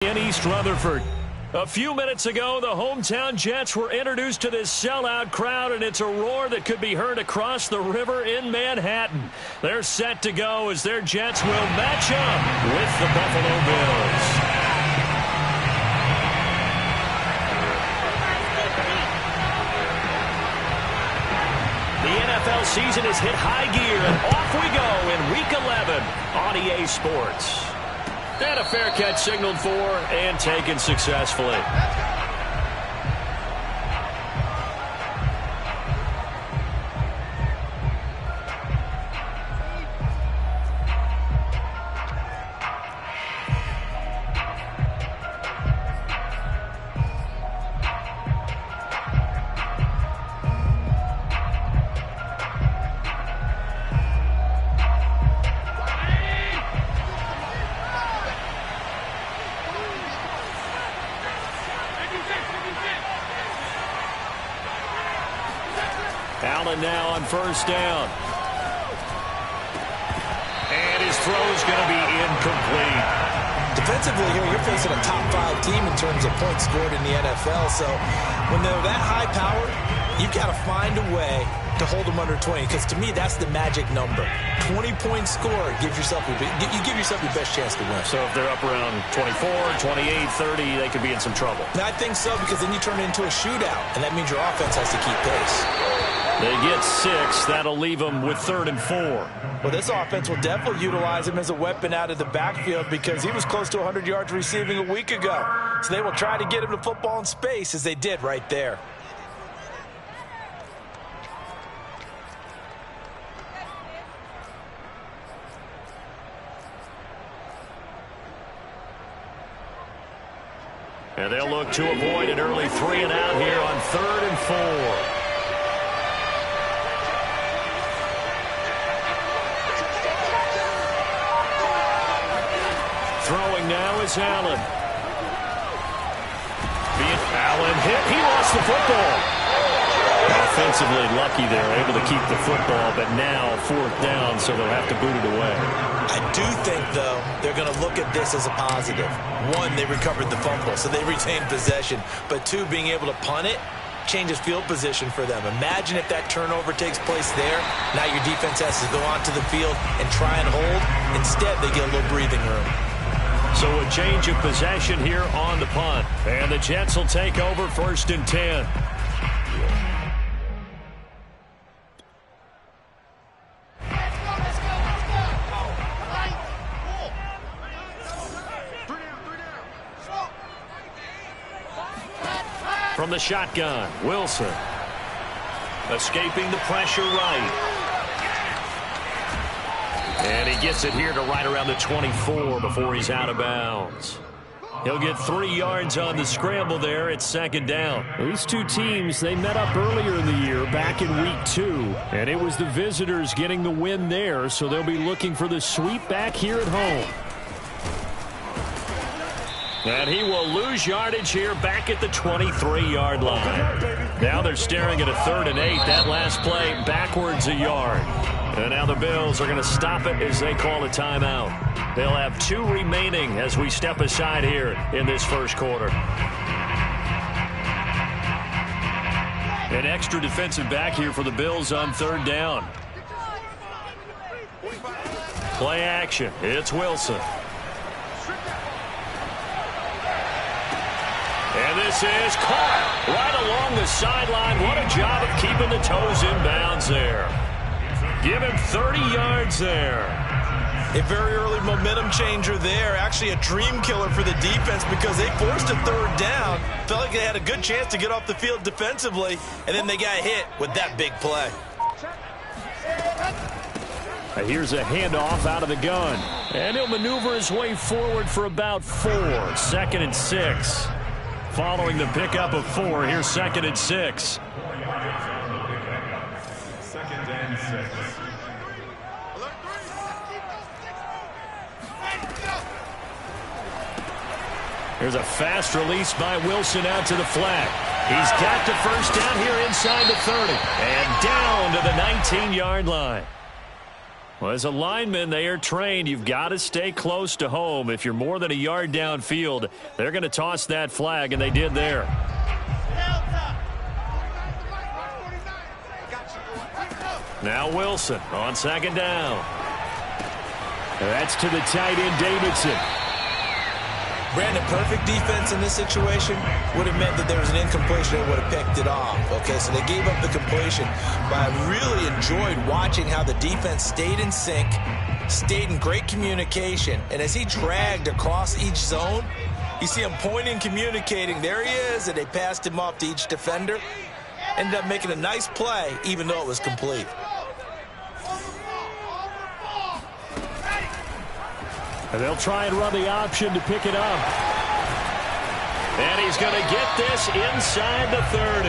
In East Rutherford. A few minutes ago, the hometown Jets were introduced to this sellout crowd, and it's a roar that could be heard across the river in Manhattan. They're set to go as their Jets will match up with the Buffalo Bills. The NFL season has hit high gear, and off we go in Week 11 on EA Sports. And a fair catch signaled for and taken successfully. Allen now on first down. And his throw is going to be incomplete. Defensively here, you're facing a top 5 team in terms of points scored in the NFL. So when they're that high powered, you've got to find a way to hold them under 20. Because to me, that's the magic number. 20-point score gives yourself you give yourself your best chance to win. So if they're up around 24, 28, 30, they could be in some trouble. And I think so, because then you turn it into a shootout, and that means your offense has to keep pace. They get 6. That'll leave them with 3rd and 4. Well, this offense will definitely utilize him as a weapon out of the backfield because he was close to 100 yards receiving a week ago. So they will try to get him the football in space as they did right there. And they'll look to avoid an early 3 and out here on 3rd and 4. Throwing now is Allen. Allen hit. He lost the football. Offensively lucky they're able to keep the football, but now 4th down, so they'll have to boot it away. I do think, though, they're going to look at this as a positive. 1, they recovered the fumble, so they retained possession. But 2, being able to punt it changes field position for them. Imagine if that turnover takes place there. Now your defense has to go onto the field and try and hold. Instead, they get a little breathing room. So a change of possession here on the punt. And the Jets will take over 1st and 10. From the shotgun, Wilson. Escaping the pressure right. And he gets it here to right around the 24 before he's out of bounds. He'll get 3 yards on the scramble there. It's 2nd down. These two teams, they met up earlier in the year back in week 2. And it was the visitors getting the win there, so they'll be looking for the sweep back here at home. And he will lose yardage here back at the 23-yard line. Now they're staring at a 3rd and 8. That last play backwards a yard. And now the Bills are going to stop it as they call a timeout. They'll have 2 remaining as we step aside here in this first quarter. An extra defensive back here for the Bills on 3rd down. Play action. It's Wilson. And this is caught right along the sideline. What a job of keeping the toes in bounds there. Give him 30 yards there. A very early momentum changer there. Actually a dream killer for the defense because they forced a 3rd down. Felt like they had a good chance to get off the field defensively, and then they got hit with that big play. Here's a handoff out of the gun. And he'll maneuver his way forward for about 4. 2nd and 6. Following the pickup of 4, here's 2nd and 6. 2nd and 6. Here's a fast release by Wilson out to the flat. He's got to 1st down here inside the 30. And down to the 19-yard line. Well, as a lineman, they are trained. You've got to stay close to home. If you're more than a yard downfield, they're going to toss that flag, and they did there. Now Wilson on second down. That's to the tight end, Davidson. Brandon, perfect defense in this situation would have meant that there was an incompletion and would have picked it off. Okay, so they gave up the completion, but I really enjoyed watching how the defense stayed in sync, stayed in great communication, and as he dragged across each zone, you see him pointing, communicating. There he is, and they passed him off to each defender. Ended up making a nice play, even though it was complete. And they'll try and run the option to pick it up. And he's going to get this inside the 30.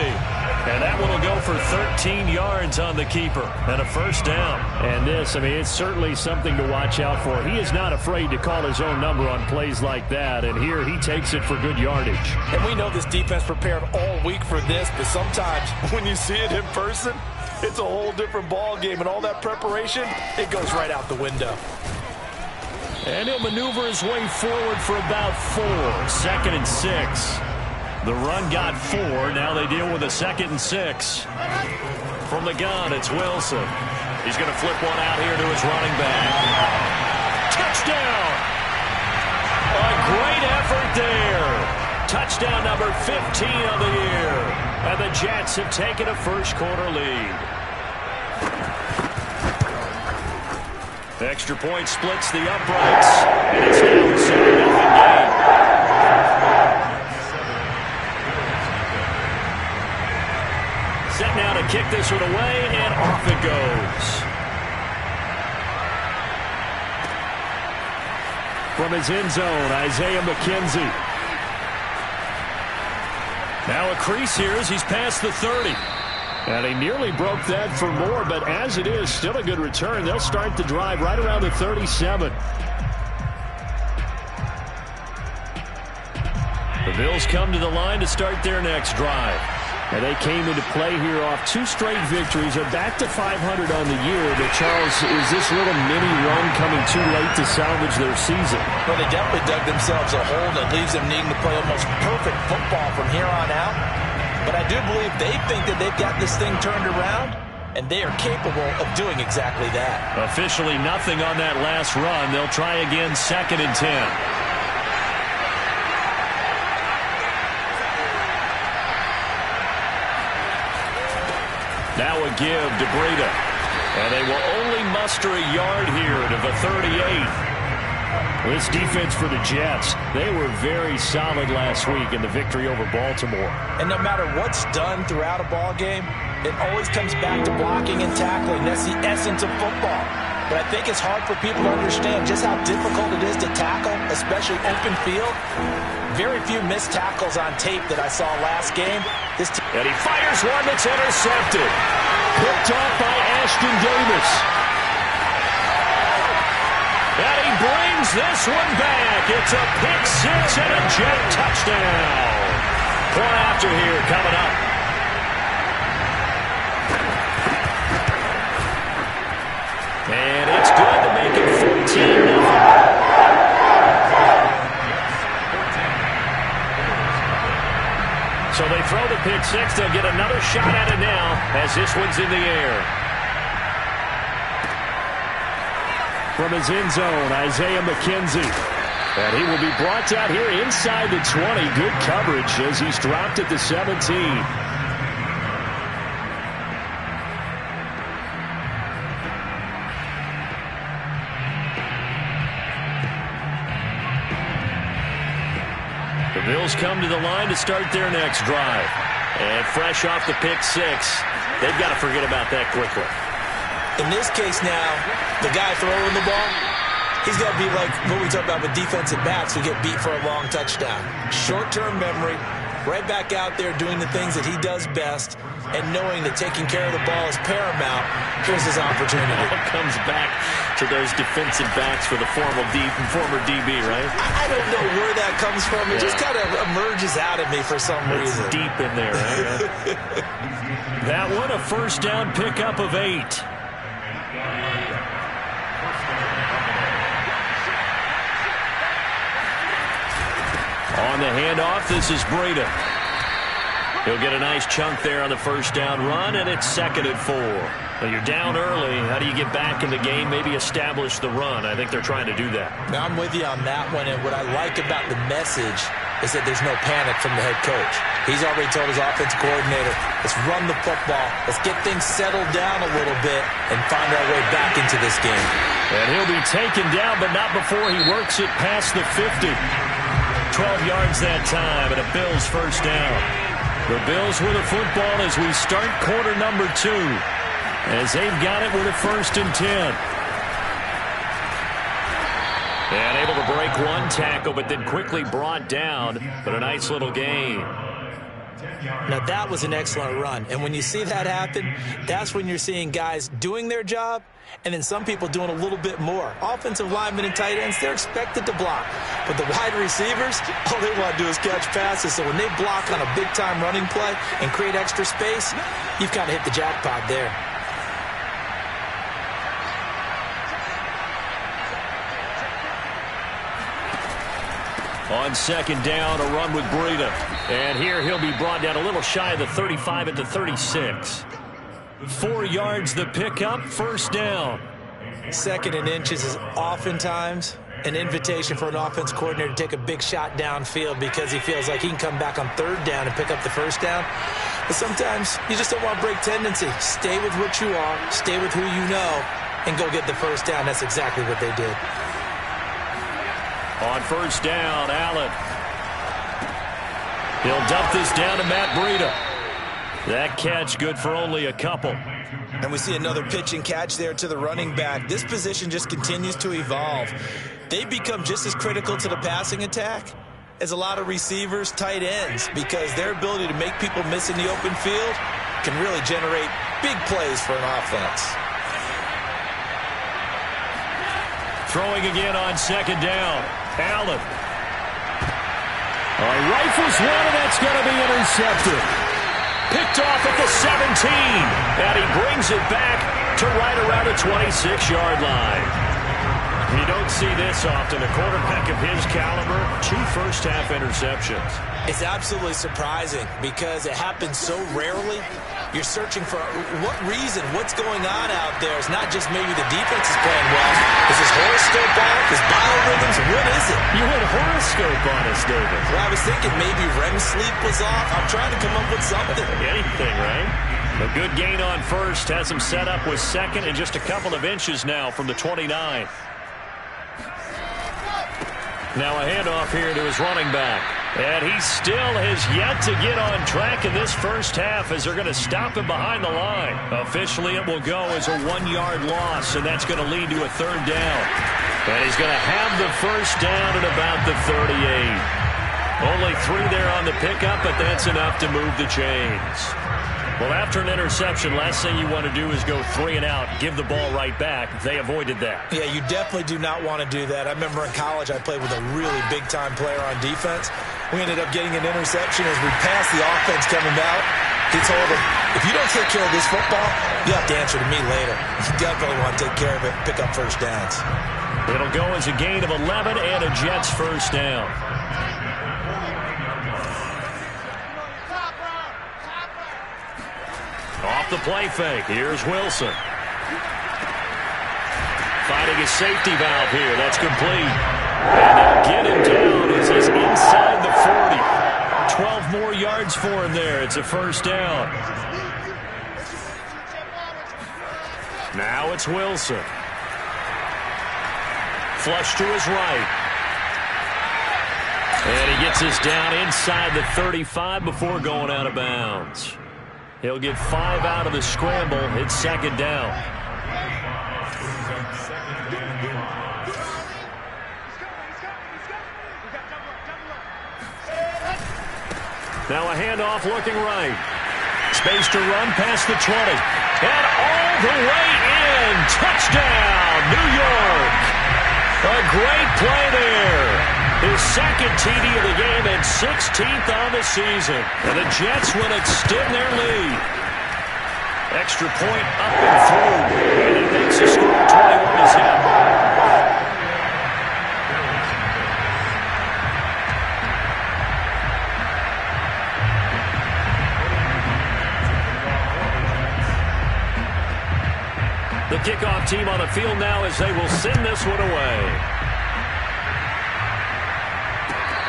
And that one will go for 13 yards on the keeper and a first down. And this, I mean, it's certainly something to watch out for. He is not afraid to call his own number on plays like that. And here he takes it for good yardage. And we know this defense prepared all week for this, but sometimes when you see it in person, it's a whole different ball game. And all that preparation, it goes right out the window. And he'll maneuver his way forward for about 4. 2nd and 6. The run got 4. Now they deal with a 2nd and 6. From the gun, it's Wilson. He's going to flip one out here to his running back. Touchdown! A great effort there. Touchdown number 15 of the year. And the Jets have taken a first-quarter lead. The extra point splits the uprights, and it's now a 7-0 game. Set now to kick this one away, and off it goes. From his end zone, Isaiah McKenzie. Now a crease here as he's past the 30. And he nearly broke that for more, but as it is, still a good return. They'll start the drive right around the 37. The Bills come to the line to start their next drive. And they came into play here off 2 straight victories. They're back to 500 on the year. But, Charles, is this little mini run coming too late to salvage their season? Well, they definitely dug themselves a hole that leaves them needing to play almost perfect football from here on out. But I do believe they think that they've got this thing turned around, and they are capable of doing exactly that. Officially nothing on that last run. They'll try again 2nd and 10. Now a give to Breida. And they will only muster a yard here to the 38. This defense for the Jets, they were very solid last week in the victory over Baltimore. And no matter what's done throughout a ball game, it always comes back to blocking and tackling. That's the essence of football. But I think it's hard for people to understand just how difficult it is to tackle, especially open field. Very few missed tackles on tape that I saw last game. And he fires one that's intercepted. Picked off by Ashton Davis. And he brings this one back. It's a pick 6 and a Jet touchdown. Point after here coming up. And it's good to make it 14-0. So they throw the pick 6. They'll get another shot at it now as this one's in the air. From his end zone, Isaiah McKenzie. And he will be brought down here inside the 20. Good coverage as he's dropped at the 17. The Bills come to the line to start their next drive. And fresh off the pick 6, they've got to forget about that quickly. In this case now, the guy throwing the ball, he's got to be like what we talk about with defensive backs who get beat for a long touchdown. Short-term memory, right back out there doing the things that he does best, and knowing that taking care of the ball is paramount. Here's his opportunity. It all comes back to those defensive backs for the former DB, right? I don't know where that comes from. It just kind of emerges out of me for some reason. It's deep in there, right? That one, a first down pickup of 8. On the handoff, this is Breida. He'll get a nice chunk there on the first down run, and it's 2nd and 4. Well, you're down early. How do you get back in the game, maybe establish the run? I think they're trying to do that. Now, I'm with you on that one, and what I like about the message is that there's no panic from the head coach. He's already told his offensive coordinator, let's run the football, let's get things settled down a little bit, and find our way back into this game. And he'll be taken down, but not before he works it past the 50. 12 yards that time, and a Bills first down. The Bills with a football as we start quarter number 2, as they've got it with a 1st and 10. And able to break one tackle, but then quickly brought down, but a nice little gain. Now, that was an excellent run, and when you see that happen, that's when you're seeing guys doing their job, and then some people doing a little bit more. Offensive linemen and tight ends, they're expected to block. But the wide receivers, all they want to do is catch passes. So when they block on a big-time running play and create extra space, you've kind of hit the jackpot there. On 2nd down, a run with Breida. And here he'll be brought down a little shy of the 35 at the 36. 4 yards the pickup, 1st down. 2nd and inches is oftentimes an invitation for an offense coordinator to take a big shot downfield because he feels like he can come back on 3rd down and pick up the 1st down. But sometimes you just don't want to break tendency. Stay with what you are, stay with who you know, and go get the 1st down. That's exactly what they did. On 1st down, Allen. He'll dump this down to Matt Breida. That catch good for only a couple. And we see another pitch and catch there to the running back. This position just continues to evolve. They become just as critical to the passing attack as a lot of receivers, tight ends, because their ability to make people miss in the open field can really generate big plays for an offense. Throwing again on 2nd down. Allen. Rifles one, and that's going to be intercepted. Picked off at the 17, and he brings it back to right around the 26-yard line. You don't see this often. A quarterback of his caliber, 2 first-half interceptions. It's absolutely surprising because it happens so rarely. You're searching for what reason, what's going on out there. It's not just maybe the defense is playing well. Is his horoscope off? His biorhythms? What is it? You went horoscope on us, David. Well, I was thinking maybe REM sleep was off. I'm trying to come up with something. Anything, right? A good gain on 1st. Has him set up with 2nd and just a couple of inches now from the 29. Now a handoff here to his running back. And he still has yet to get on track in this first half as they're going to stop him behind the line. Officially, it will go as a 1-yard loss, and that's going to lead to a 3rd down. And he's going to have the 1st down at about the 38. Only 3 there on the pickup, but that's enough to move the chains. Well, after an interception, last thing you want to do is go 3 and out, give the ball right back. They avoided that. Yeah, you definitely do not want to do that. I remember in college I played with a really big-time player on defense. We ended up getting an interception as we passed the offense coming out. He told him, if you don't take care of this football, you have to answer to me later. You definitely want to take care of it, pick up 1st downs. It'll go as a gain of 11 and a Jets 1st down. Off the play fake. Here's Wilson. Finding a safety valve here. That's complete. And they'll get him down as he's inside the 40. 12 more yards for him there. It's a 1st down. Now it's Wilson. Flush to his right. And he gets us down inside the 35 before going out of bounds. He'll get 5 out of the scramble. It's 2nd down. Now a handoff looking right. Space to run past the 20. And all the way in. Touchdown, New York. A great play there. His 2nd TD of the game and 16th on the season. And the Jets will extend their lead. Extra point up and through. And it makes the score 21-7. kickoff team on the field now as they will send this one away.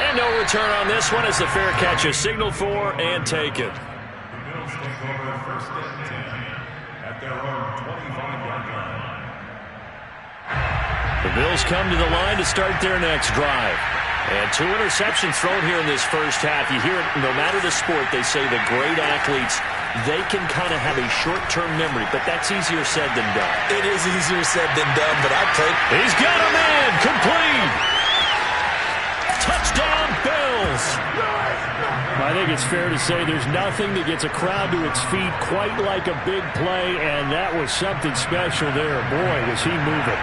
And no return on this one as the fair catch is signaled for and taken. The Bills take over first and 10 at their own 25-yard line. The Bills come to the line to start their next drive. And 2 interceptions thrown here in this first half. You hear it, no matter the sport, they say the great athletes, they can kind of have a short-term memory, but that's easier said than done. It is easier said than done, but I played. He's got a man, complete. Touchdown, Bills. I think it's fair to say there's nothing that gets a crowd to its feet quite like a big play, and that was something special there. Boy, was he moving.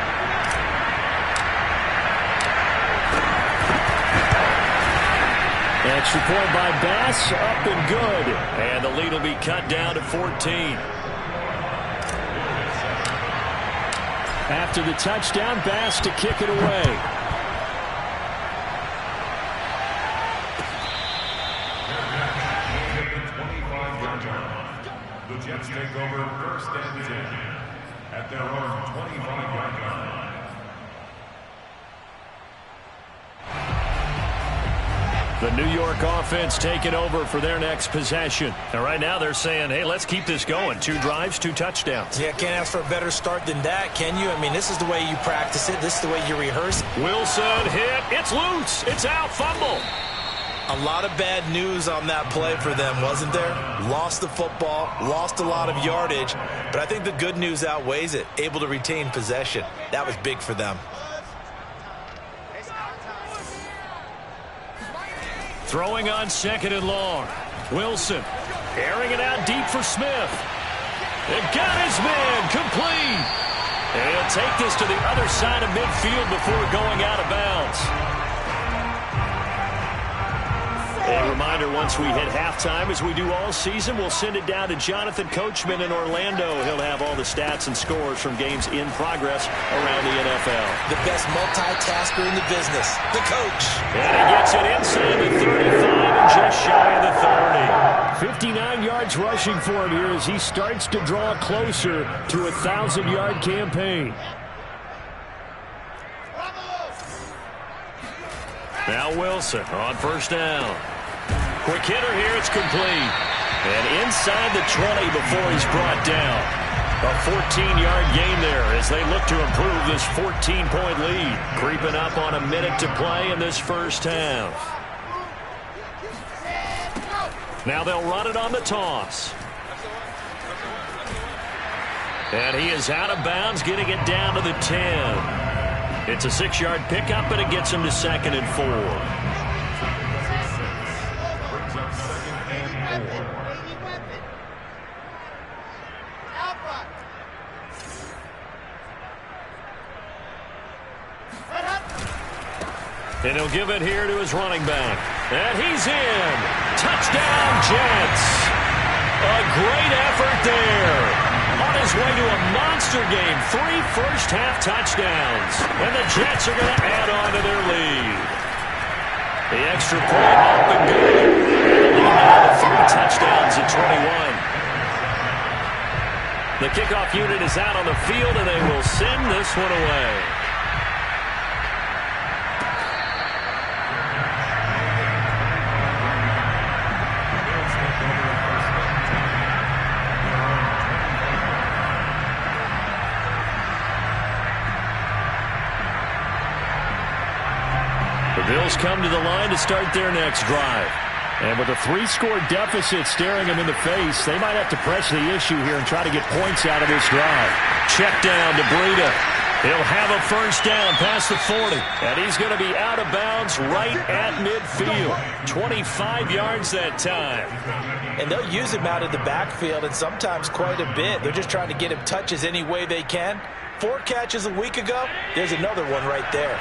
Extra point by Bass, up and good. And the lead will be cut down to 14. After the touchdown, Bass to kick it away. The Jets take over first and 10 at their own 25-yard line. The New York offense taking over for their next possession. And right now they're saying, hey, let's keep this going. 2 drives, 2 touchdowns. Yeah, can't ask for a better start than that, can you? I mean, this is the way you practice it. This is the way you rehearse. Wilson hit. It's loose. It's out. Fumble. A lot of bad news on that play for them, wasn't there? Lost the football, lost a lot of yardage, but I think the good news outweighs it. Able to retain possession. That was big for them. Throwing on 2nd and long. Wilson airing it out deep for Smith. And got his man complete. And he'll take this to the other side of midfield before going out of bounds. A reminder, once we hit halftime, as we do all season, we'll send it down to Jonathan Coachman in Orlando. He'll have all the stats and scores from games in progress around the NFL. The best multitasker in the business, the coach. And he gets it inside the 35 and just shy of the 30. 59 yards rushing for him here as he starts to draw closer to a 1,000-yard campaign. Now Wilson on first down. Quick hitter here, it's complete. And inside the 20 before he's brought down. A 14-yard gain there as they look to improve this 14-point lead. Creeping up on a minute to play in this first half. Now they'll run it on the toss. And he is out of bounds, getting it down to the 10. It's a 6-yard pickup, and it gets him to 2nd and 4. And he'll give it here to his running back. And he's in. Touchdown, Jets. A great effort there. On his way to a monster game. 3 first-half touchdowns. And the Jets are going to add on to their lead. The extra point up and good. And now 3 touchdowns at 21. The kickoff unit is out on the field, and they will send this one away. The Bills come to the line to start their next drive. And with a 3-score deficit staring them in the face, they might have to press the issue here and try to get points out of this drive. Check down to Breida. He'll have a first down past the 40. And he's going to be out of bounds right at midfield. 25 yards that time. And they'll use him out of the backfield, and sometimes quite a bit. They're just trying to get him touches any way they can. 4 catches a week ago. There's another one right there.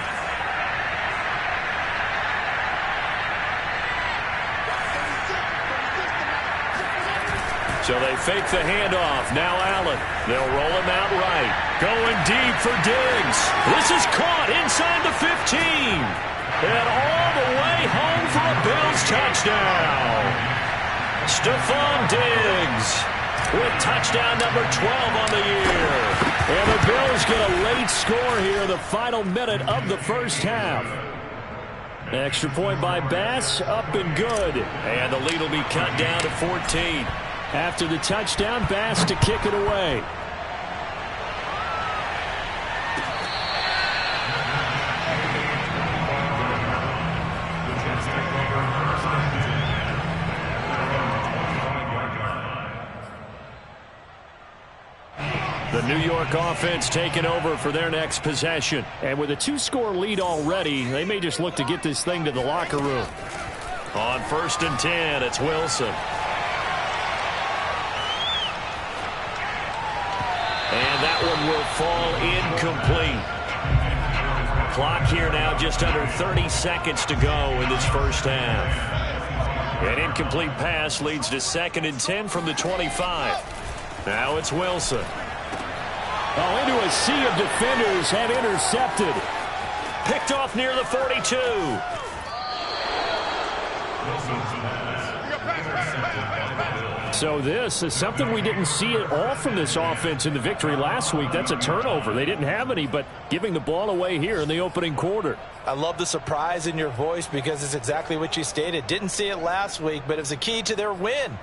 So they fake the handoff. Now Allen. They'll roll him out right. Going deep for Diggs. This is caught inside the 15. And all the way home for a Bills touchdown. Stephon Diggs with touchdown number 12 on the year. And the Bills get a late score here in the final minute of the first half. Extra point by Bass, up and good. And the lead will be cut down to 14. After the touchdown, Bass to kick it away. The New York offense taking over for their next possession. And with a 2-score lead already, they may just look to get this thing to the locker room. On 1st and 10, it's Wilson. And that one will fall incomplete. Clock here now just under 30 seconds to go in this first half. An incomplete pass leads to 2nd and 10 from the 25. Now it's Wilson. Oh, into a sea of defenders and intercepted. Picked off near the 42. So this is something we didn't see at all from this offense in the victory last week. That's a turnover. They didn't have any, but giving the ball away here in the opening quarter. I love the surprise in your voice because it's exactly what you stated. Didn't see it last week, but it's a key to their win.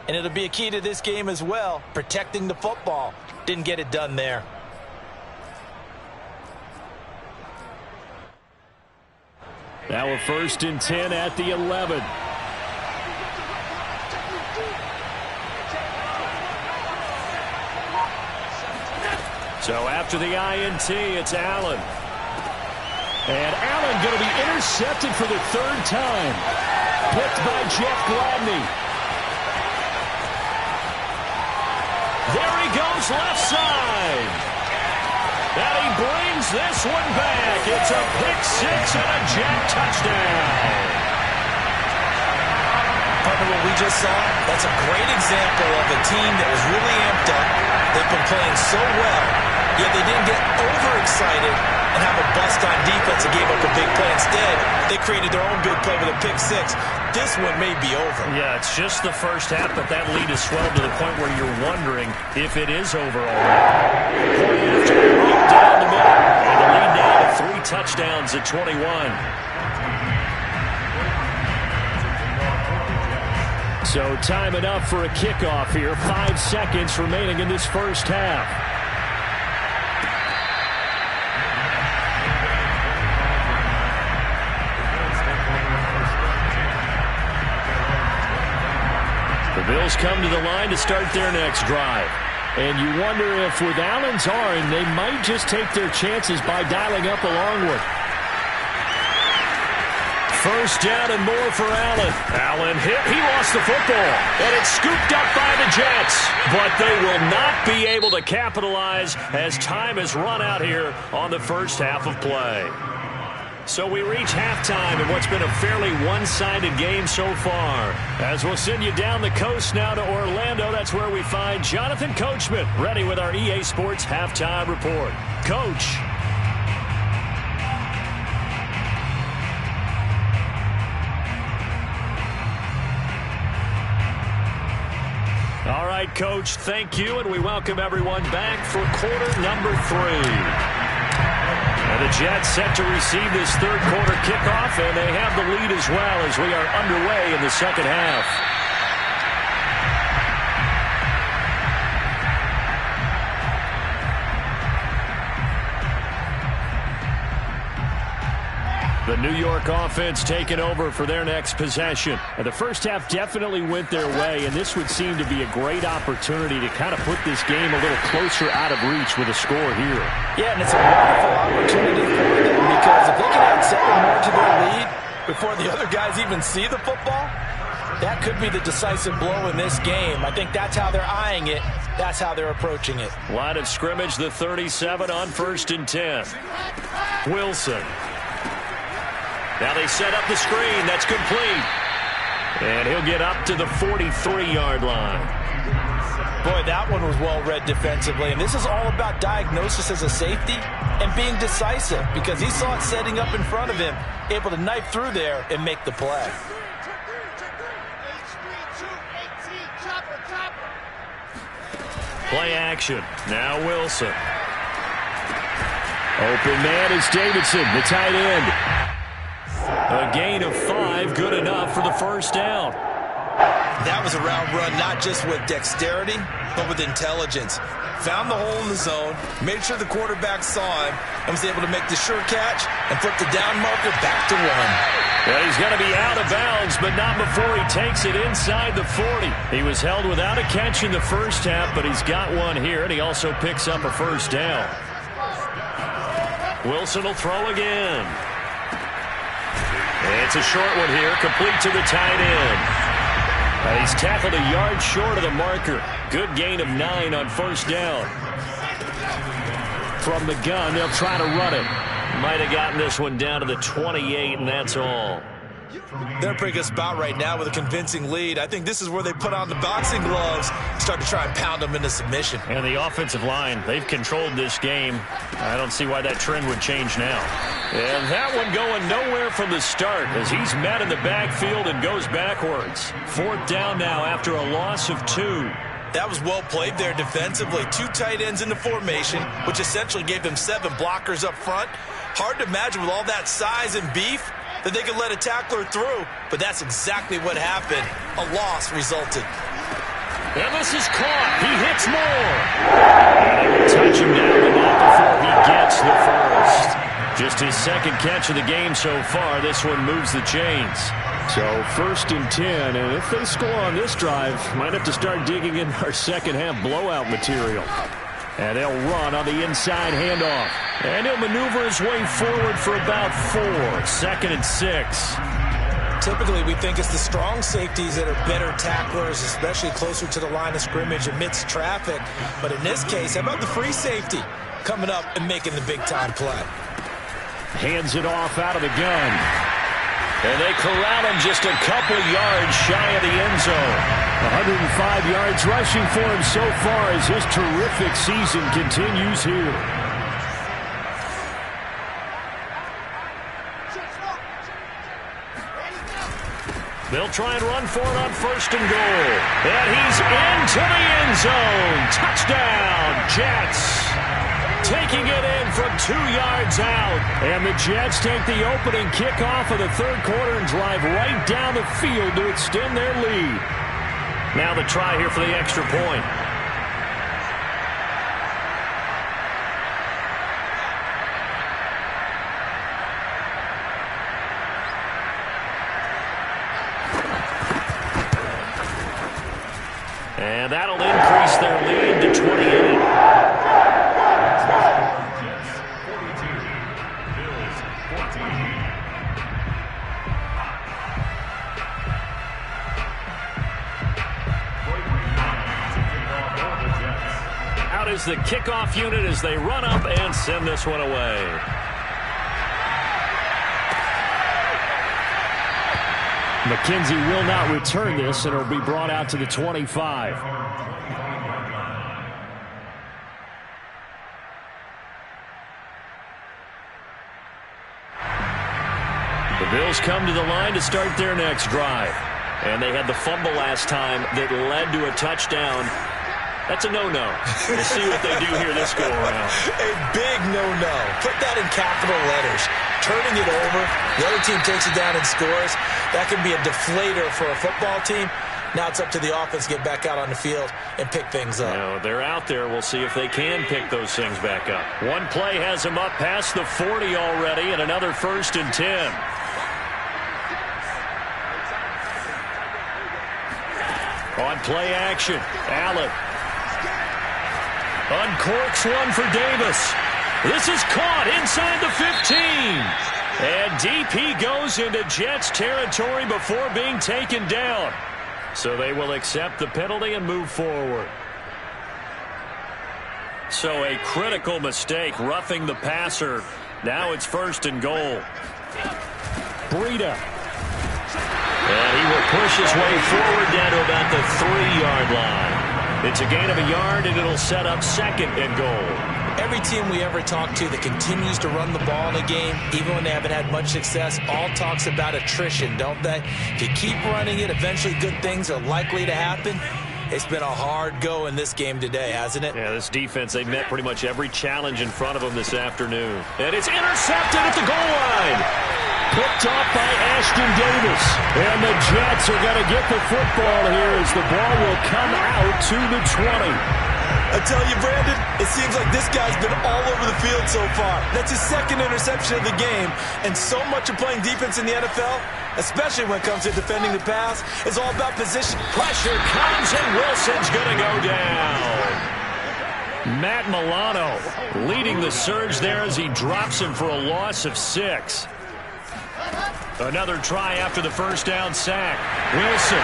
And it'll be a key to this game as well, protecting the football. Didn't get it done there. Now a 1st and 10 at the 11. So after the INT, it's Allen. And Allen going to be intercepted for the 3rd time. Picked by Jeff Gladney. There he goes, left side. And he brings this one back. It's a pick 6 and a Jet touchdown. Partner, what we just saw, that's a great example of a team that was really amped up. They've been playing so well, yet they didn't get overexcited and have a bust on defense and gave up a big play. Instead, they created their own big play with a pick 6. This one may be over. Yeah, it's just the first half, but that lead has swelled to the point where you're wondering if it is over already. Right down the middle, and the lead now to 3 touchdowns at 21. So time enough for a kickoff here. 5 seconds remaining in this first half. The Bills come to the line to start their next drive. And you wonder if with Allen's arm, they might just take their chances by dialing up a long one. First down and more for Allen. Allen hit. He lost the football. And it's scooped up by the Jets. But they will not be able to capitalize as time has run out here on the first half of play. So we reach halftime in what's been a fairly one-sided game so far. As we'll send you down the coast now to Orlando, that's where we find Jonathan Coachman ready with our EA Sports Halftime Report. Coach. All right, Coach, thank you, and we welcome everyone back for quarter number 3. And the Jets set to receive this 3rd quarter kickoff, and they have the lead as well as we are underway in the second half. The New York offense taking over for their next possession. And the first half definitely went their way, and this would seem to be a great opportunity to kind of put this game a little closer out of reach with a score here. Yeah, and it's a wonderful opportunity for them because if they can add 7 more to their lead before the other guys even see the football, that could be the decisive blow in this game. I think that's how they're eyeing it. That's how they're approaching it. Line of scrimmage, the 37 on 1st and 10. Wilson. Now they set up the screen. That's complete. And he'll get up to the 43-yard line. Boy, that one was well-read defensively. And this is all about diagnosis as a safety and being decisive because he saw it setting up in front of him, able to knife through there and make the play. Play action. Now Wilson. Open man is Davidson, the tight end. A gain of 5, good enough for the first down. That was a route run, not just with dexterity, but with intelligence. Found the hole in the zone, made sure the quarterback saw him, and was able to make the sure catch and flip the down marker back to 1. Well, he's going to be out of bounds, but not before he takes it inside the 40. He was held without a catch in the first half, but he's got one here, and he also picks up a first down. Wilson will throw again. It's a short one here, complete to the tight end. And he's tackled a yard short of the marker. Good gain of 9 on first down. From the gun, they'll try to run it. Might have gotten this one down to the 28, and that's all. They're in a pretty good spot right now with a convincing lead. I think this is where they put on the boxing gloves, start to try and pound them into submission. And the offensive line, they've controlled this game. I don't see why that trend would change now. And that one going nowhere from the start as he's met in the backfield and goes backwards. 4th down now after a loss of 2. That was well played there defensively. 2 tight ends in the formation, which essentially gave them 7 blockers up front. Hard to imagine with all that size and beef that they could let a tackler through, but that's exactly what happened. A loss resulted. And this is caught. He hits more. And they will touch him down, but not before he gets the first. Just his second catch of the game so far. This one moves the chains. So 1st and 10, and if they score on this drive, might have to start digging in our second half blowout material. And they'll run on the inside handoff. And he'll maneuver his way forward for about 4. 2nd and 6. Typically, we think it's the strong safeties that are better tacklers, especially closer to the line of scrimmage amidst traffic. But in this case, how about the free safety coming up and making the big-time play? Hands it off out of the gun. And they corral him just a couple yards shy of the end zone. 105 yards rushing for him so far as his terrific season continues here. They'll try and run for it on 1st and goal. And he's into the end zone. Touchdown, Jets. Taking it in from 2 yards out. And the Jets take the opening kickoff of the 3rd quarter and drive right down the field to extend their lead. Now the try here for the extra point. And that'll increase their lead to 28. Out is the kickoff unit as they run up and send this one away. McKenzie will not return this, and it'll be brought out to the 25. The Bills come to the line to start their next drive. And they had the fumble last time that led to a touchdown. That's a no-no. We'll see what they do here this go-around. A big no-no. Put that in capital letters. Turning it over, the other team takes it down and scores. That can be a deflator for a football team. Now it's up to the offense to get back out on the field and pick things up. Now, they're out there. We'll see if they can pick those things back up. One play has them up past the 40 already, and another 1st and 10. On play action, Allen uncorks one for Davis. This is caught inside the 15. And DP goes into Jets territory before being taken down. So they will accept the penalty and move forward. So a critical mistake, roughing the passer. Now it's 1st and goal. Breida. And he will push his way forward down to about the 3-yard line. It's a gain of a yard, and it'll set up 2nd and goal. Every team we ever talk to that continues to run the ball in a game, even when they haven't had much success, all talks about attrition, don't they? If you keep running it, eventually good things are likely to happen. It's been a hard go in this game today, hasn't it? Yeah, this defense, they met pretty much every challenge in front of them this afternoon. And it's intercepted at the goal line. Picked off by Ashton Davis. And the Jets are going to get the football here as the ball will come out to the 20. I tell you, Brandon, it seems like this guy's been all over the field so far. That's his second interception of the game. And so much of playing defense in the NFL, especially when it comes to defending the pass, is all about position. Pressure comes, and Wilson's going to go down. Matt Milano leading the surge there as he drops him for a loss of 6. Another try after the first down sack. Wilson.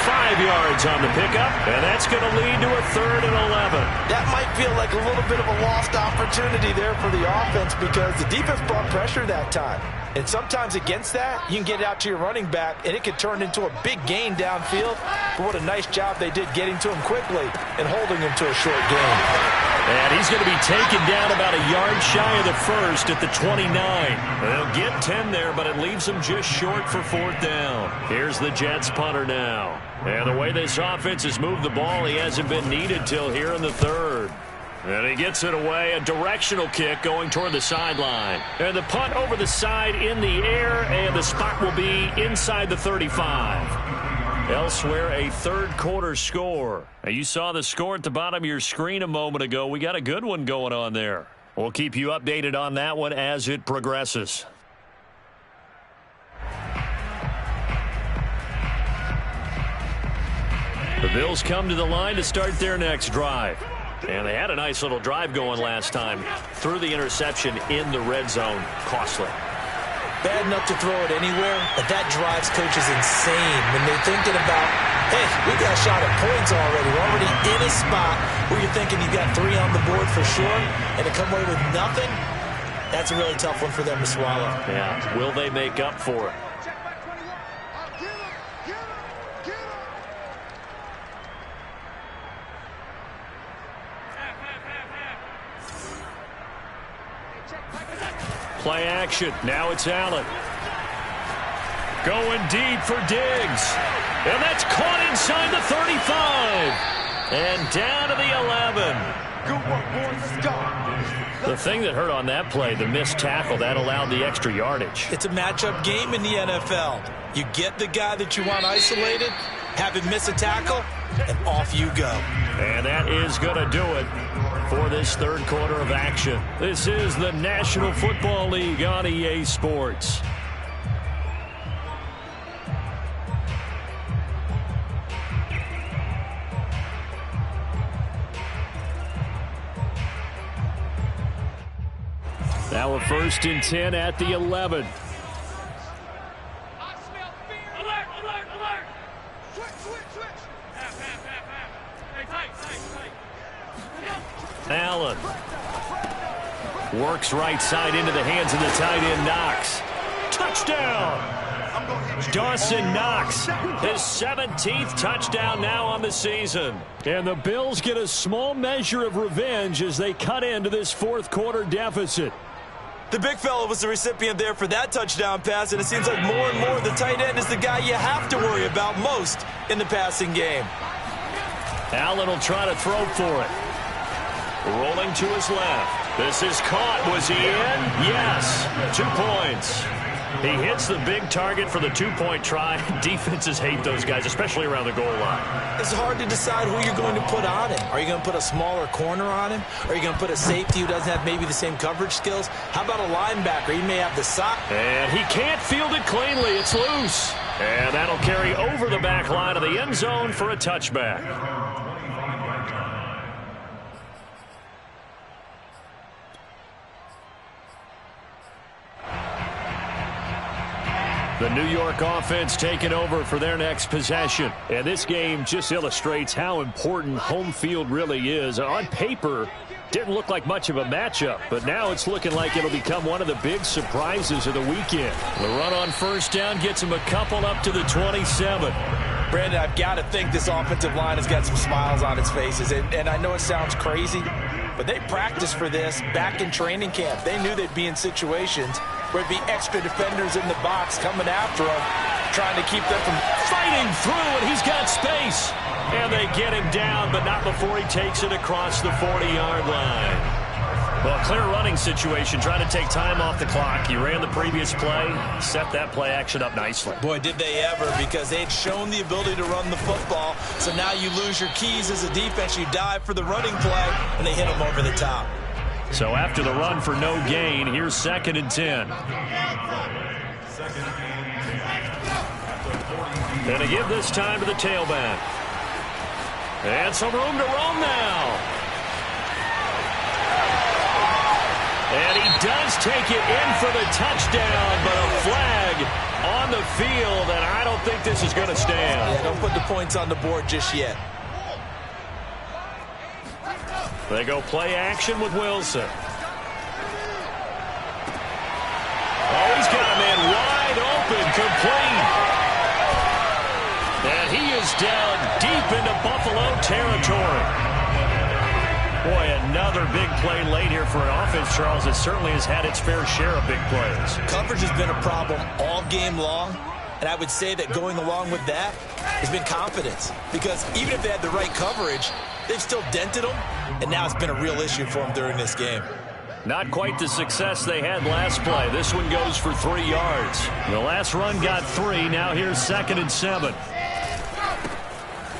5 yards on the pickup, and that's going to lead to a 3rd and 11. That might feel like a little bit of a lost opportunity there for the offense because the defense brought pressure that time. And sometimes against that, you can get it out to your running back, and it could turn into a big gain downfield. But what a nice job they did getting to him quickly and holding him to a short gain. And he's going to be taken down about a yard shy of the first at the 29. They'll get 10 there, but it leaves them just short for 4th down. Here's the Jets punter now. And the way this offense has moved the ball, he hasn't been needed till here in the 3rd. And he gets it away, a directional kick going toward the sideline. And the punt over the side in the air, and the spot will be inside the 35. Elsewhere, a 3rd quarter score. Now, you saw the score at the bottom of your screen a moment ago. We got a good one going on there. We'll keep you updated on that one as it progresses. The Bills come to the line to start their next drive. And they had a nice little drive going last time. Threw the interception in the red zone. Costly. Bad enough to throw it anywhere, but that drives coaches insane when they're thinking about, hey, we got a shot at points already. We're already in a spot where you're thinking you got 3 on the board for sure, and to come away with nothing, that's a really tough one for them to swallow. Yeah, will they make up for it? Play action. Now it's Allen. Going deep for Diggs. And that's caught inside the 35. And down to the 11. Good work, boys. Let's go. The thing that hurt on that play, the missed tackle, that allowed the extra yardage. It's a matchup game in the NFL. You get the guy that you want isolated, have him miss a tackle, and off you go. And that is going to do it for this 3rd quarter of action. This is the National Football League on EA Sports. Now a 1st and 10 at the 11. Allen works right side into the hands of the tight end Knox. Touchdown! Dawson Knox, his 17th touchdown now on the season. And the Bills get a small measure of revenge as they cut into this 4th quarter deficit. The big fella was the recipient there for that touchdown pass, and it seems like more and more the tight end is the guy you have to worry about most in the passing game. Allen will try to throw for it. Rolling to his left. This is caught. Was he in? Yes. 2 points. He hits the big target for the 2-point try. Defenses hate those guys, especially around the goal line. It's hard to decide who you're going to put on him. Are you going to put a smaller corner on him? Are you going to put a safety who doesn't have maybe the same coverage skills? How about a linebacker? He may have the size. And he can't field it cleanly. It's loose. And that'll carry over the back line of the end zone for a touchback. The New York offense taking over for their next possession. And this game just illustrates how important home field really is. On paper, didn't look like much of a matchup, but now it's looking like it'll become one of the big surprises of the weekend. The run on 1st down gets him a couple up to the 27. Brandon, I've got to think this offensive line has got some smiles on its faces. And I know it sounds crazy, but they practiced for this back in training camp. They knew they'd be in situations where it'd be extra defenders in the box coming after them. trying to keep them from fighting through, and he's got space. And they get him down, but not before he takes it across the 40-yard line. Well, clear running situation, trying to take time off the clock. He ran the previous play, set that play action up nicely. Boy, did they ever, because they had shown the ability to run the football. So now you lose your keys as a defense. You dive for the running play, and they hit them over the top. So after the run for no gain, here's 2nd and 10. And to give this time to the tailback. And some room to roam now. And he does take it in for the touchdown, but a flag on the field, and I don't think this is going to stand. Yeah, don't put the points on the board just yet. They go play action with Wilson. Oh, he's got a man wide open, complete. And he is down deep into Buffalo territory. Boy, another big play late here for an offense, Charles, that certainly has had its fair share of big plays. Coverage has been a problem all game long, and I would say that going along with that has been confidence. Because even if they had the right coverage, they've still dented them, and now it's been a real issue for them during this game. Not quite the success they had last play. This one goes for 3 yards. The last run got 3. Now here's 2nd and 7.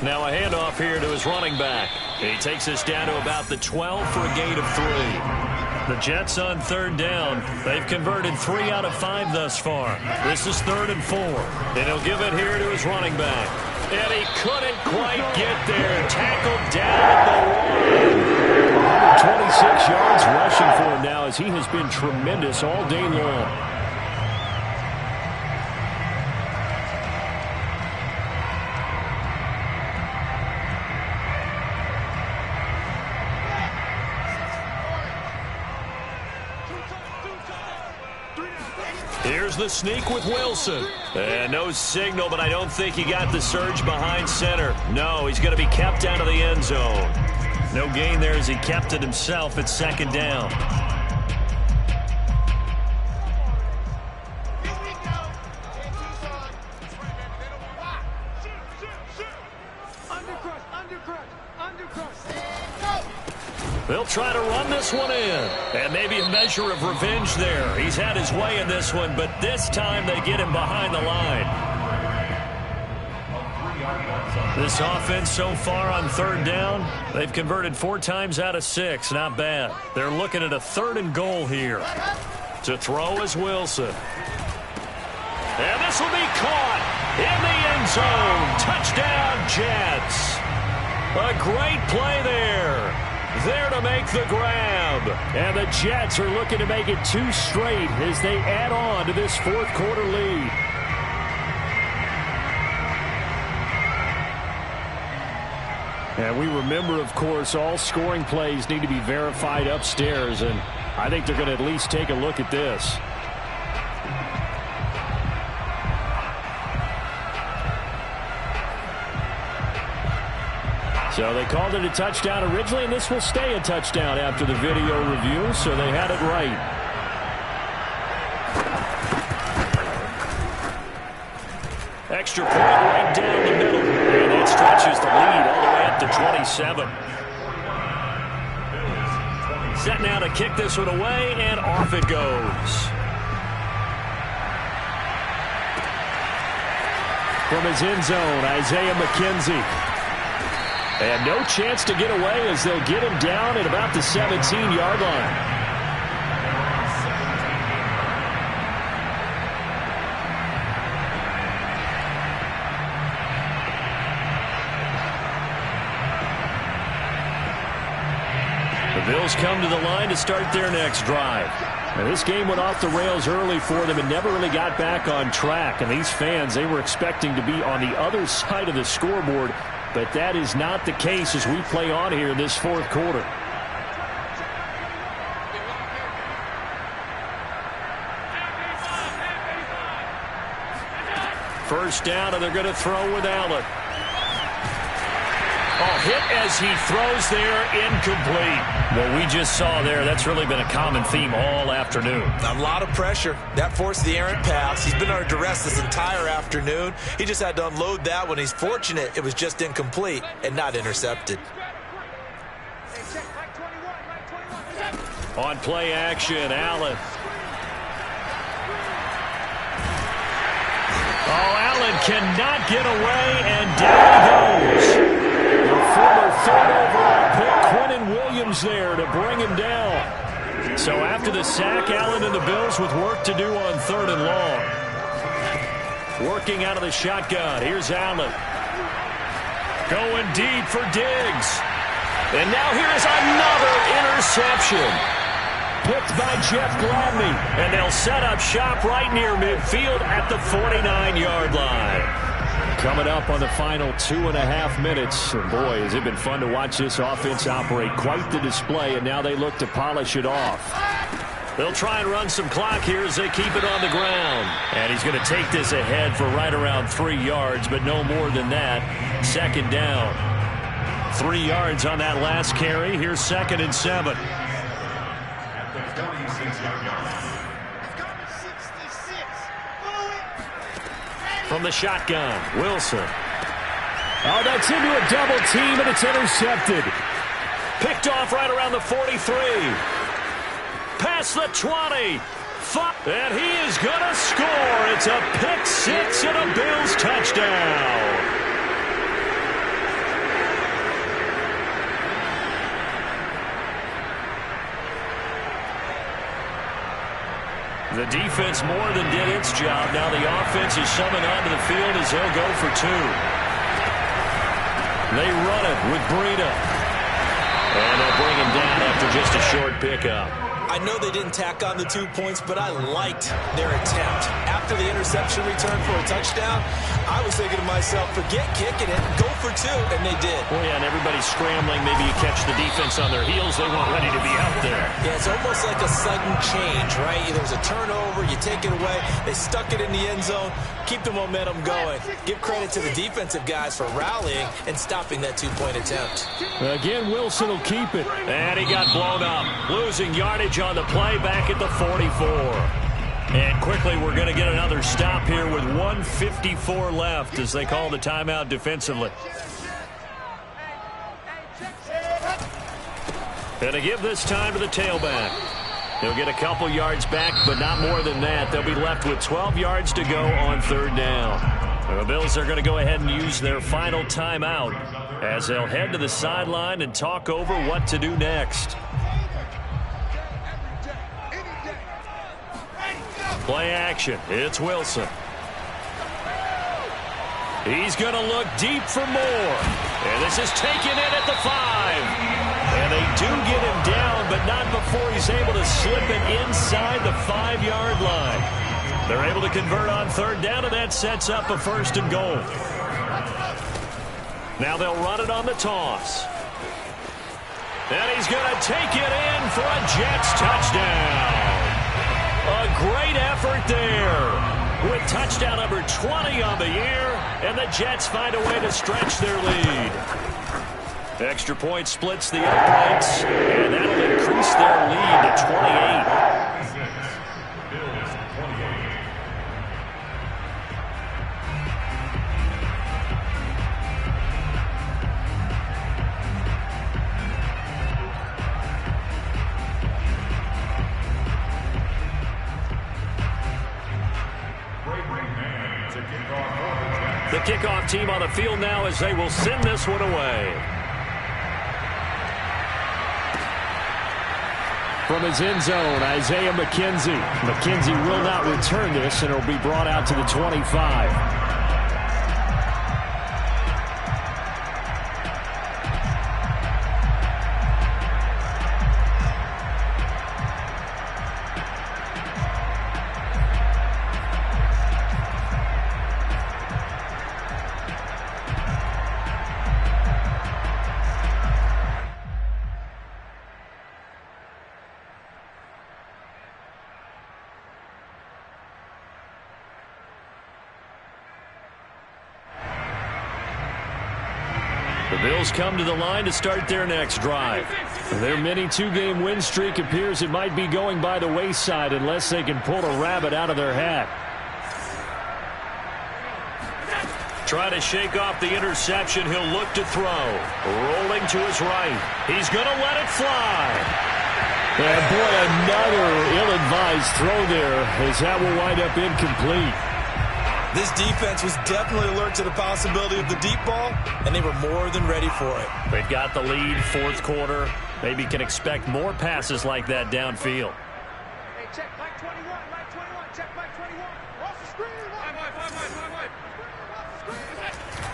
Now a handoff here to his running back. He takes us down to about the 12 for a gain of 3. The Jets on 3rd down. They've converted 3 out of 5 thus far. This is 3rd and 4. And he'll give it here to his running back. And he couldn't quite get there. Tackled down at the 126 yards rushing for him now, as he has been tremendous all day long. Here's the sneak with Wilson. And no signal, but I don't think he got the surge behind center. No, he's going to be kept out of the end zone. No gain there as he kept it himself at 2nd down. They'll try to run this one in. And maybe a measure of revenge there. He's had his way in this one, but this time they get him behind the line. This offense so far on 3rd down, they've converted 4 times out of 6. Not bad. They're looking at a 3rd and goal here. To throw is Wilson. And this will be caught in the end zone. Touchdown, Jets. A great play there. There to make the grab. And the Jets are looking to make it 2 straight as they add on to this 4th quarter lead. And we remember, of course, all scoring plays need to be verified upstairs, and I think they're going to at least take a look at this. So they called it a touchdown originally, and this will stay a touchdown after the video review, so they had it right. Extra point right down the middle, and that stretches the lead all the way up to 27. Set now to kick this one away, and off it goes. From his end zone, Isaiah McKenzie. And no chance to get away as they'll get him down at about the 17-yard line. The Bills come to the line to start their next drive. Now, this game went off the rails early for them and never really got back on track. And these fans, they were expecting to be on the other side of the scoreboard. But that is not the case as we play on here in this 4th quarter. First down, and they're going to throw with Allen. Oh, hit as he throws there, incomplete. What we just saw there, that's really been a common theme all afternoon. A lot of pressure. That forced the errant pass. He's been under duress this entire afternoon. He just had to unload that one. He's fortunate it was just incomplete and not intercepted. On play action, Allen. Oh, Allen cannot get away, and down he goes. The former third overall pick, Quinnen Williams, there to bring him down. So after the sack, Allen and the Bills with work to do on 3rd and long. Working out of the shotgun. Here's Allen. Going deep for Diggs. And now here's another interception. Picked by Jeff Gladney. And they'll set up shop right near midfield at the 49-yard line. Coming up on the final 2.5 minutes. And boy, has it been fun to watch this offense operate. Quite the display, and now they look to polish it off. They'll try and run some clock here as they keep it on the ground. And he's going to take this ahead for right around 3 yards, but no more than that. 2nd down. 3 yards on that last carry. Here's 2nd and 7. From the shotgun, Wilson. Oh, that's into a double team, and it's intercepted. Picked off right around the 43. Past the 20. And he is going to score. It's a pick six and a Bills touchdown. The defense more than did its job. Now the offense is summoned onto the field as they'll go for 2. They run it with Breida. And they'll bring him down after just a short pickup. I know they didn't tack on the 2 points, but I liked their attempt. After the interception return for a touchdown, I was thinking to myself, forget kicking it, go for 2, and they did. Well, yeah, and everybody's scrambling. Maybe you catch the defense on their heels. They weren't ready to be out there. Yeah, it's almost like a sudden change, right? There was a turnover, you take it away, they stuck it in the end zone, keep the momentum going. Give credit to the defensive guys for rallying and stopping that 2-point attempt. Again, Wilson will keep it. And he got blown up, losing yardage on the play back at the 44. And quickly we're going to get another stop here with 1:54 left as they call the timeout defensively. And to give this time to the tailback. He'll get a couple yards back, but not more than that. They'll be left with 12 yards to go on 3rd down. And the Bills are going to go ahead and use their final timeout as they'll head to the sideline and talk over what to do next. Play action. It's Wilson. He's going to look deep for more. And this is taken in at the 5. And they do get him down, but not before he's able to slip it inside the 5-yard line. They're able to convert on 3rd down, and that sets up a 1st and goal. Now they'll run it on the toss. And he's going to take it in for a Jets touchdown. A great effort there with touchdown number 20 on the year, and the Jets find a way to stretch their lead. Extra point splits the uprights, and that'll increase their lead to 28. The kickoff team on the field now as they will send this one away. From his end zone, Isaiah McKenzie. McKenzie will not return this, and it will be brought out to the 25. The Bills come to the line to start their next drive. Their mini two-game win streak appears it might be going by the wayside unless they can pull a rabbit out of their hat. Try to shake off the interception. He'll look to throw. Rolling to his right. He's going to let it fly. And boy, another ill-advised throw there as that will wind up incomplete. This defense was definitely alert to the possibility of the deep ball, and they were more than ready for it. They've got the lead, fourth quarter. Maybe can expect more passes like that downfield. Hey, check Mike 21, Mike 21, check Mike 21. Off the screen.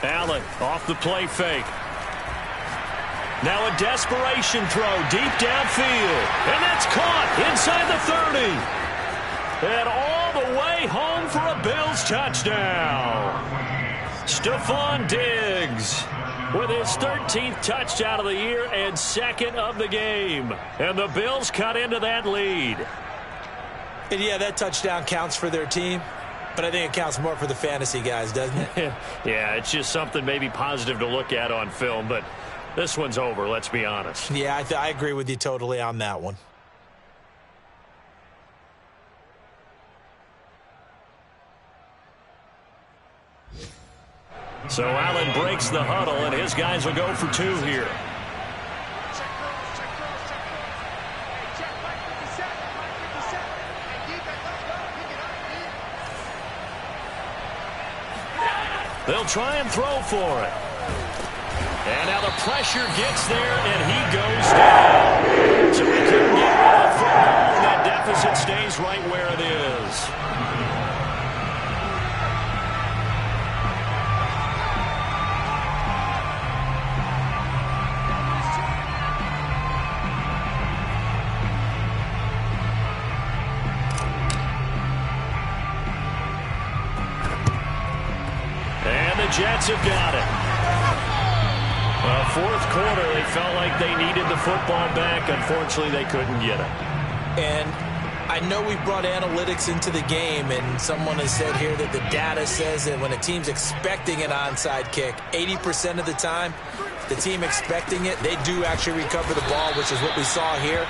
Allen off the play fake. Now a desperation throw deep downfield. And that's caught inside the 30. And all the way home for a Bills touchdown. Stephon Diggs with his 13th touchdown of the year and second of the game. And the Bills cut into that lead. And yeah, that touchdown counts for their team. But I think it counts more for the fantasy guys, doesn't it? Yeah, it's just something maybe positive to look at on film. But this one's over, let's be honest. Yeah, I agree with you totally on that one. So Allen breaks the huddle, and his guys will go for two here. They'll try and throw for it. And now the pressure gets there, and he goes down. So he couldn't get rid of the football, and that deficit stays right where it is. Jets have got it. Fourth quarter, they felt like they needed the football back. Unfortunately, they couldn't get it. And I know we brought analytics into the game, and someone has said here that the data says that when a team's expecting an onside kick, 80% of the time, the team expecting it, they do actually recover the ball, which is what we saw here.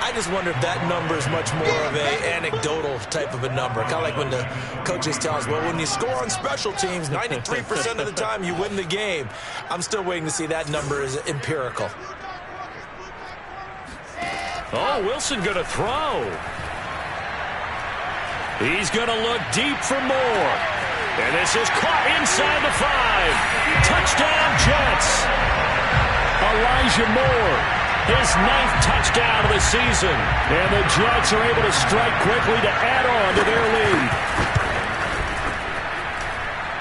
I just wonder if that number is much more of an anecdotal type of a number. Kind of like when the coaches tell us, well, when you score on special teams, 93% of the time you win the game. I'm still waiting to see that number is empirical. Oh, Wilson going to throw. He's going to look deep for more. And this is caught inside the 5. Touchdown, Jets. Elijah Moore. His 9th touchdown of the season. And the Jets are able to strike quickly to add on to their lead.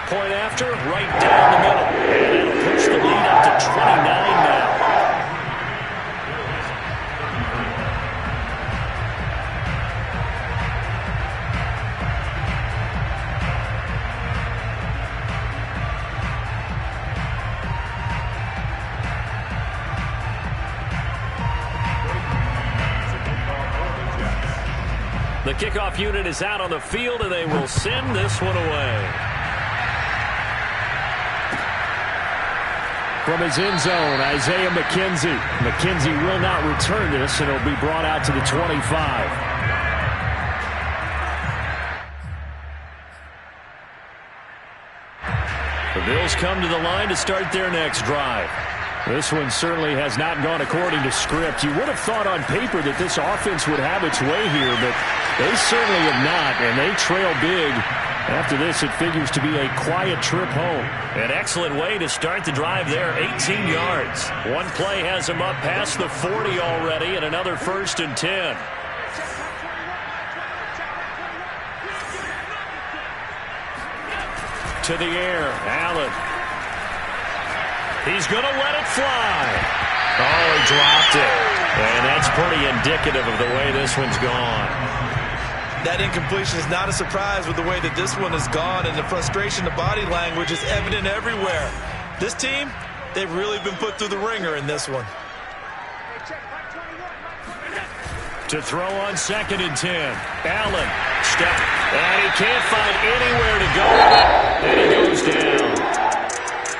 Point after, right down the middle. And it'll push the lead up to 29 now. The kickoff unit is out on the field, and they will send this one away. From his end zone, Isaiah McKenzie. McKenzie will not return this, and it'll be brought out to the 25. The Bills come to the line to start their next drive. This one certainly has not gone according to script. You would have thought on paper that this offense would have its way here, but they certainly have not, and they trail big. After this, it figures to be a quiet trip home. An excellent way to start the drive there, 18 yards. One play has them up past the 40 already, and another 1st and 10. To the air, Allen. He's going to let it fly. Oh, he dropped it. And that's pretty indicative of the way this one's gone. That incompletion is not a surprise with the way that this one has gone, and the frustration, the body language is evident everywhere. This team, they've really been put through the ringer in this one. To throw on 2nd and 10. Allen, step, and he can't find anywhere to go with it, and he goes down.